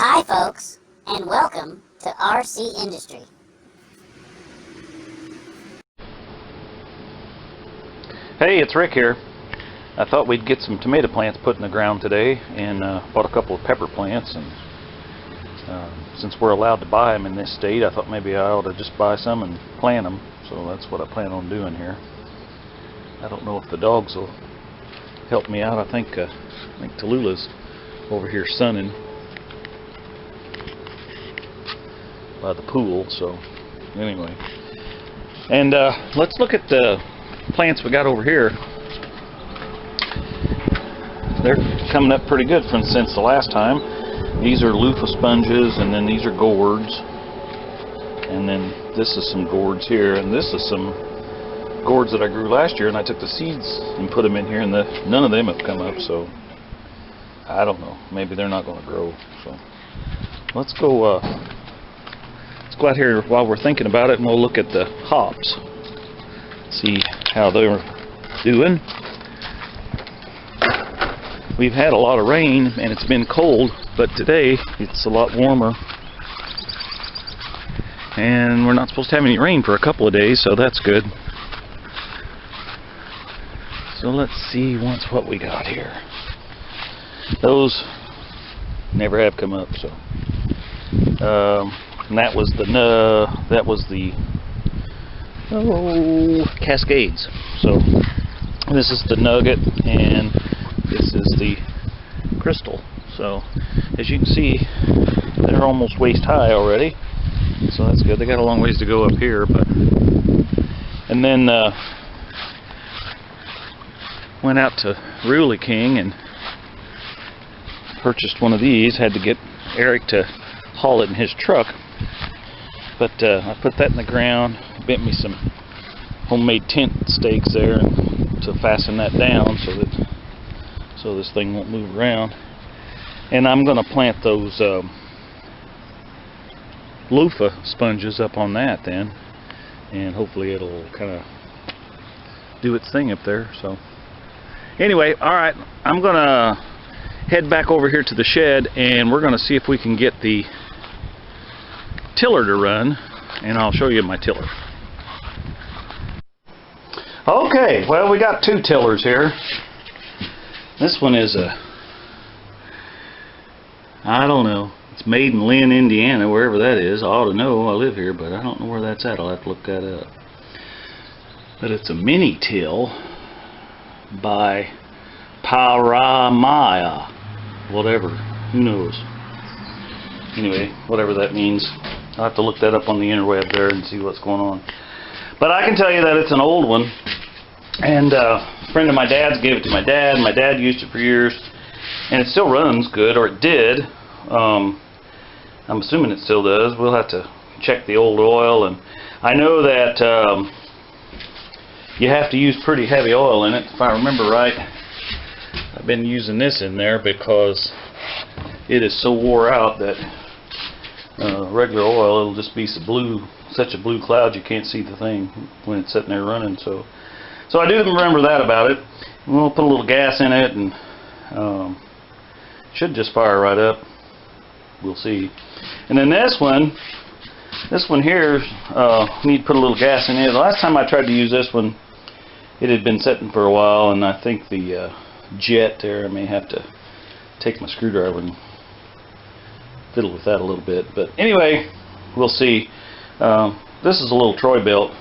Hi folks, and welcome to RCindustry. Hey, it's Rick here. I thought we'd get some tomato plants put in the ground today, and bought a couple of pepper plants. And since we're allowed to buy them in this state, I thought maybe I ought to just buy some and plant them. So that's what I plan on doing here. I don't know if the dogs will help me out. I think Tallulah's over here sunning by the pool. So anyway, and let's look at the plants we got over here. They're coming up pretty good since the last time. These are loofah sponges, and then these are gourds, and then this is some gourds here, and this is some gourds that I grew last year, and I took the seeds and put them in here, and none of them have come up. So I don't know, maybe they're not going to grow. So let's go out here while we're thinking about it, and we'll look at the hops, see how they're doing. We've had a lot of rain and it's been cold, but today it's a lot warmer, and we're not supposed to have any rain for a couple of days, so that's good. So let's see what we got here. Those never have come up. So and that was the Cascades. So this is the Nugget, and this is the Crystal. So as you can see, they're almost waist high already, so that's good. They got a long ways to go up here, but and then went out to Ruley King and purchased one of these. Had to get Eric to haul it in his truck, but I put that in the ground, bent me some homemade tent stakes there to fasten that down so this thing won't move around. And I'm going to plant those loofah sponges up on that then, and hopefully it'll kind of do its thing up there. So anyway, alright, I'm going to head back over here to the shed, and we're going to see if we can get the tiller to run, and I'll show you my tiller. Okay, well, we got two tillers here. This one is I don't know, it's made in Lynn, Indiana, wherever that is. I ought to know, I live here, but I don't know where that's at. I'll have to look that up. But it's a mini till by Parini, whatever, who knows. Anyway, whatever that means, I'll have to look that up on the interweb there and see what's going on. But I can tell you that it's an old one, and a friend of my dad's gave it to my dad. My dad used it for years, and it still runs good, or it did. I'm assuming it still does. We'll have to check the old oil, and I know that you have to use pretty heavy oil in it, if I remember right. I've been using this in there because it is so wore out that regular oil, it'll just be such a blue cloud you can't see the thing when it's sitting there running. So I do remember that about it. We'll put a little gas in it, and should just fire right up. We'll see. And then this one here, need to put a little gas in it. The last time I tried to use this one, it had been sitting for a while, and I think the jet there, I may have to take my screwdriver and fiddle with that a little bit. But anyway, we'll see. This is a little Troy built.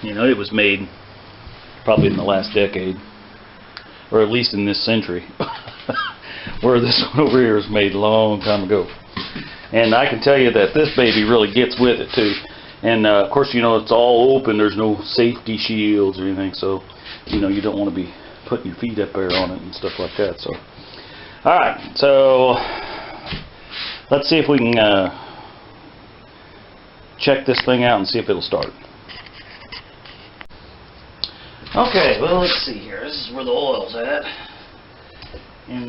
You know, it was made probably in the last decade, or at least in this century, where this one over here was made a long time ago. And I can tell you that this baby really gets with it too. And of course, you know, it's all open. There's no safety shields or anything, so you know, you don't want to be putting your feet up there on it and stuff like that. So alright, so let's see if we can check this thing out and see if it'll start. Okay, well, let's see here. This is where the oil's at. And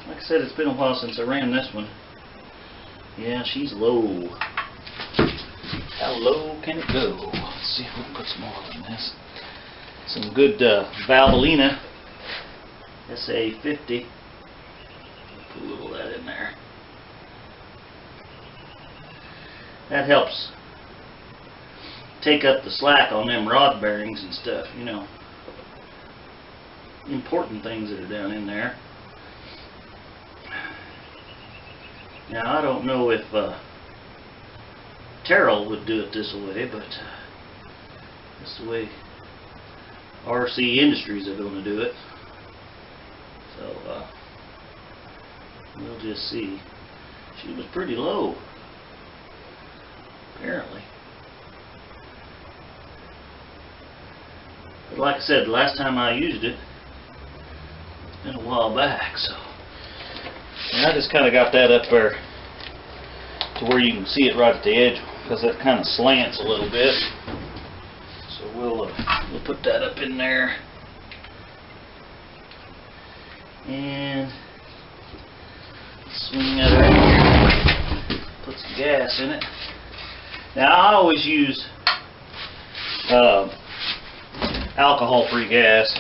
like I said, it's been a while since I ran this one. Yeah, she's low. How low can it go? Let's see if we can put some oil in this. Some good Valvoline SA50. Put a little of that in there. that helps take up the slack on them rod bearings and stuff, you know. Important things that are down in there. Now I don't know if Terrell would do it this way, but that's the way RC Industries are going to do it. So we'll just see. She was pretty low, apparently. But like I said, the last time I used it, it's been a while back, so. And I just kind of got that up there to where you can see it right at the edge, because that kind of slants a little bit. So we'll put that up in there. And swing that around. Put some gas in it. Now I always use alcohol-free gas,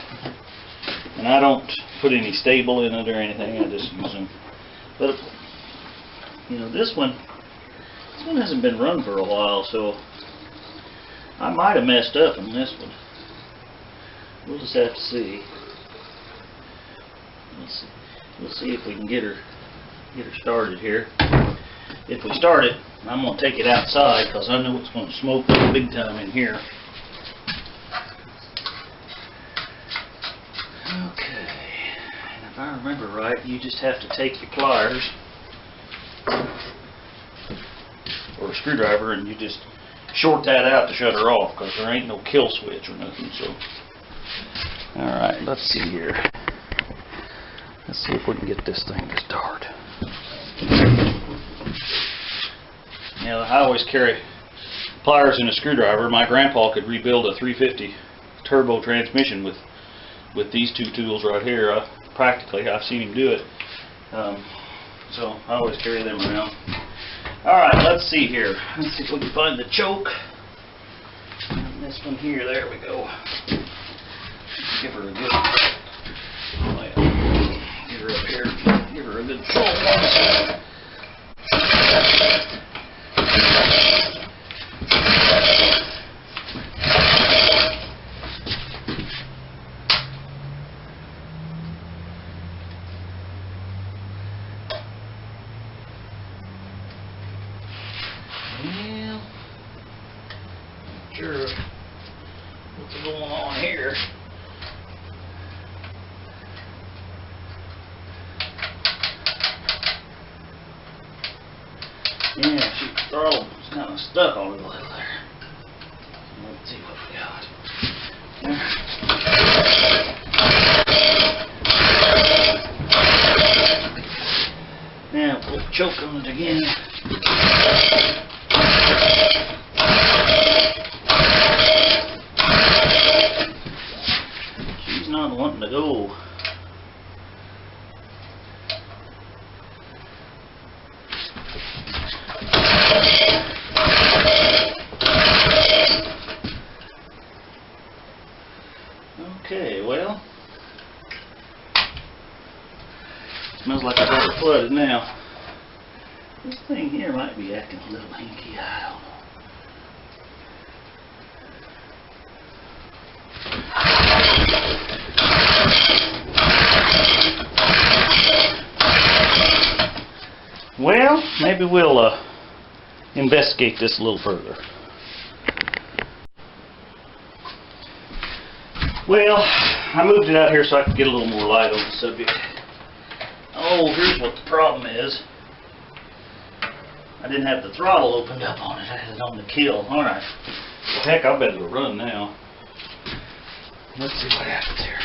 and I don't put any stable in it or anything. I just use them. But you know, this one hasn't been run for a while, so I might have messed up on this one. We'll just have to see. We'll see if we can get her started here. If we start it, I'm going to take it outside because I know it's going to smoke big time in here. Okay, and if I remember right, you just have to take your pliers or a screwdriver and you just short that out to shut her off, because there ain't no kill switch or nothing. So, all right, let's see here. Let's see if we can get this thing to start. Now, I always carry pliers and a screwdriver. My grandpa could rebuild a 350 turbo transmission with these two tools right here. Practically, I've seen him do it. So I always carry them around. All right, let's see here. Let's see if we can find the choke. And this one here. There we go. Give her a good. Oh yeah. Get her up here. Give her a good pull. Well, sure what's going on here. Yeah, shoot, the throttle is kind of stuck on it a little there. Let's see what we got. Now put the choke on it again. She's not wanting to go. Okay, well, smells like it's over flooded now. This thing here might be acting a little hinky, I don't know. Well, maybe we'll investigate this a little further. Well, I moved it out here so I could get a little more light on the subject. Oh, here's what the problem is. I didn't have the throttle opened up on it. I had it on the kill. Alright. Well, heck, I better go run now. Let's see what happens here.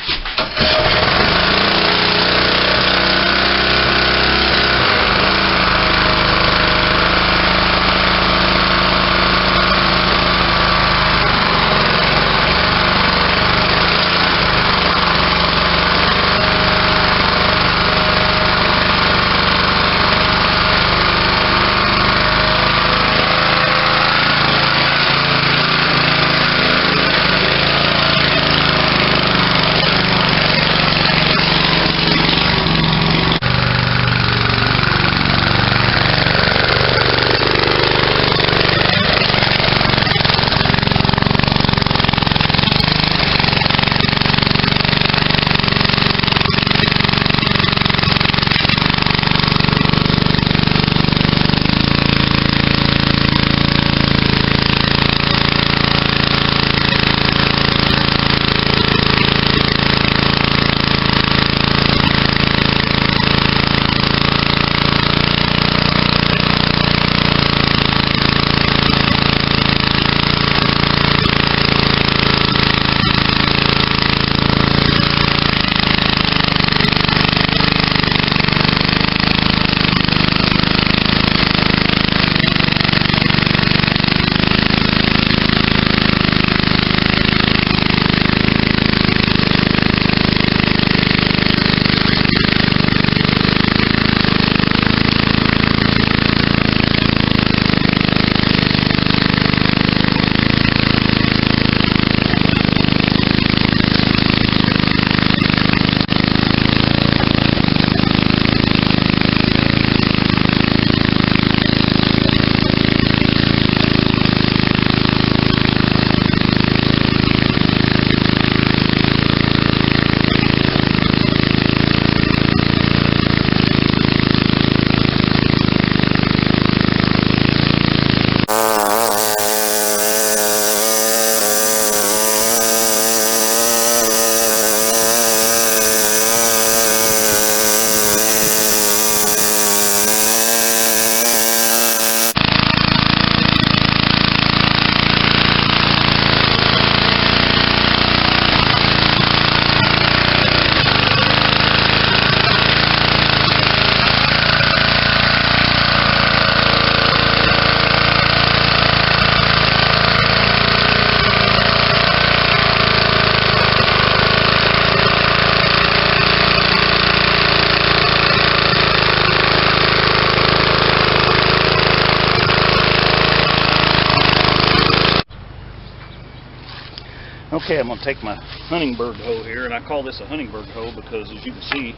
Okay, I'm going to take my hunting-bird hoe here, and I call this a hunting-bird hoe because, as you can see,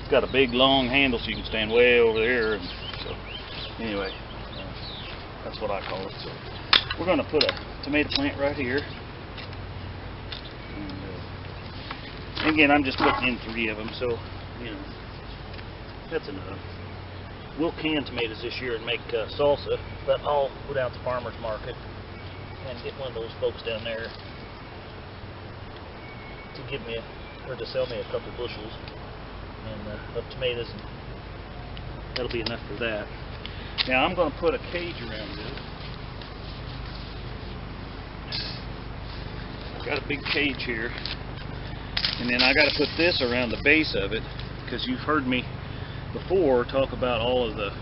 it's got a big long handle so you can stand way over there. And so, anyway, that's what I call it. So, we're going to put a tomato plant right here. And, again, I'm just putting in 3 of them, so, you know, that's enough. We'll can tomatoes this year and make salsa, but I'll go down to the farmer's market and get one of those folks down there to give me or to sell me a couple bushels of tomatoes, and that'll be enough for that. Now I'm going to put a cage around this. I've got a big cage here, and then I got to put this around the base of it, because you've heard me before talk about all of the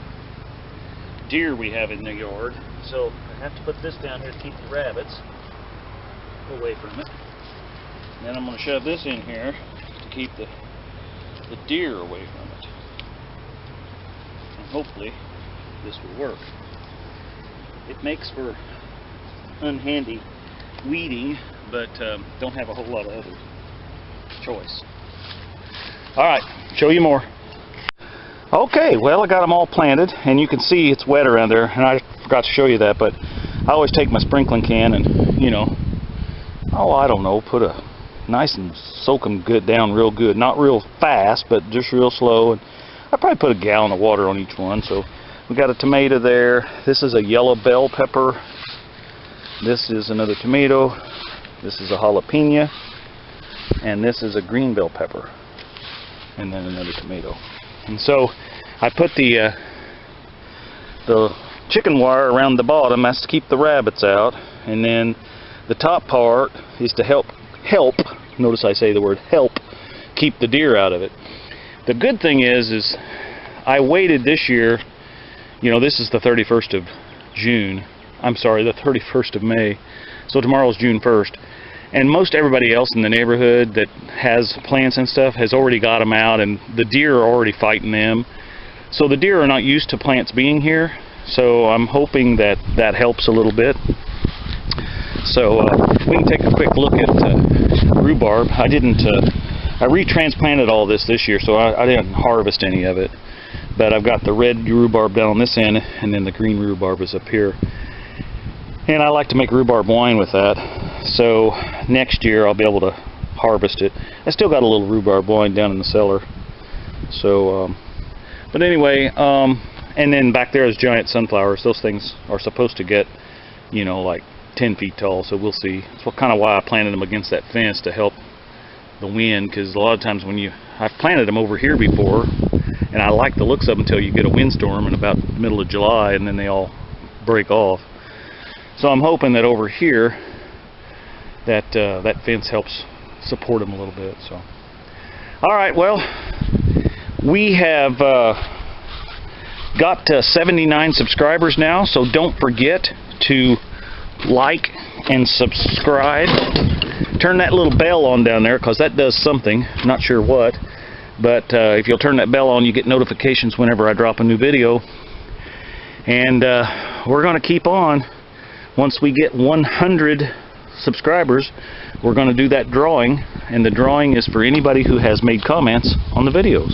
deer we have in the yard. So I have to put this down here to keep the rabbits away from it. And then I'm going to shove this in here to keep the deer away from it. And hopefully this will work. It makes for unhandy weeding, but don't have a whole lot of other choice. Alright, show you more. Okay, well, I got them all planted, and you can see it's wet around there, and I forgot to show you that, but I always take my sprinkling can and, you know, I don't know, put a nice and soak them good down real good. Not real fast, but just real slow, and I probably put a gallon of water on each one. So we got a tomato there. This is a yellow bell pepper. This is another tomato. This is a jalapeno, and this is a green bell pepper, and then another tomato. And so I put the chicken wire around the bottom. That's to keep the rabbits out, and then the top part is to help, notice I say the word help, keep the deer out of it. The good thing is I waited this year, you know, this is the 31st of June, I'm sorry, the 31st of May, so tomorrow's June 1st. And most everybody else in the neighborhood that has plants and stuff has already got them out, and the deer are already fighting them. So the deer are not used to plants being here, so I'm hoping that that helps a little bit. So we can take a quick look at rhubarb. I retransplanted all this year, so I didn't harvest any of it. But I've got the red rhubarb down on this end, and then the green rhubarb is up here. And I like to make rhubarb wine with that, so next year I'll be able to harvest it. I still got a little rhubarb wine down in the cellar. So, but anyway, and then back there is giant sunflowers. Those things are supposed to get, you know, like 10 feet tall, so we'll see. That's what kind of why I planted them against that fence, to help the wind, because a lot of times when I've planted them over here before, and I like the looks of them until you get a windstorm in about the middle of July, and then they all break off. So I'm hoping that over here that that fence helps support them a little bit. So, all right, well, we have got 79 subscribers now, so don't forget to like and subscribe. Turn that little bell on down there, because that does something, not sure what, but if you'll turn that bell on, you get notifications whenever I drop a new video. And we're going to keep on. Once we get 100 subscribers, we're going to do that drawing, and the drawing is for anybody who has made comments on the videos.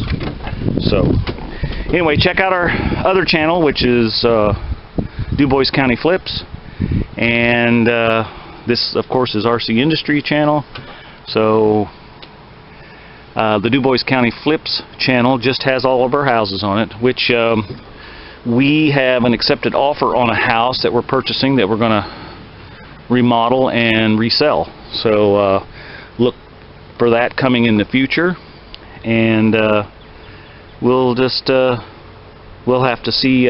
So anyway, check out our other channel, which is DuBois County Flips, and this of course is RCindustry channel. So the DuBois County Flips channel just has all of our houses on it, which we have an accepted offer on a house that we're purchasing that we're going to remodel and resell. So look for that coming in the future, and we'll just we'll have to see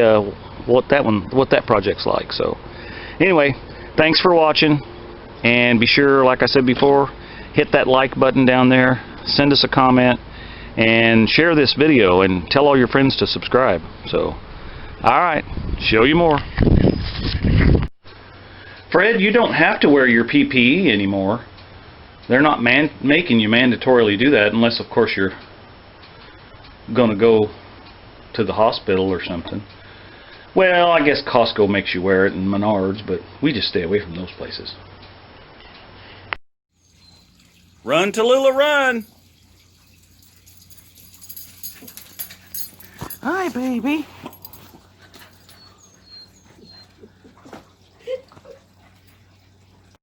what that project's like. So anyway, thanks for watching, and be sure, like I said before, hit that like button down there, send us a comment, and share this video, and tell all your friends to subscribe. So alright, show you more. Fred, you don't have to wear your PPE anymore. They're not making you mandatorily do that, unless of course you're going to go to the hospital or something. Well, I guess Costco makes you wear it, and Menards, but we just stay away from those places. Run, Tallulah, run. Hi, baby.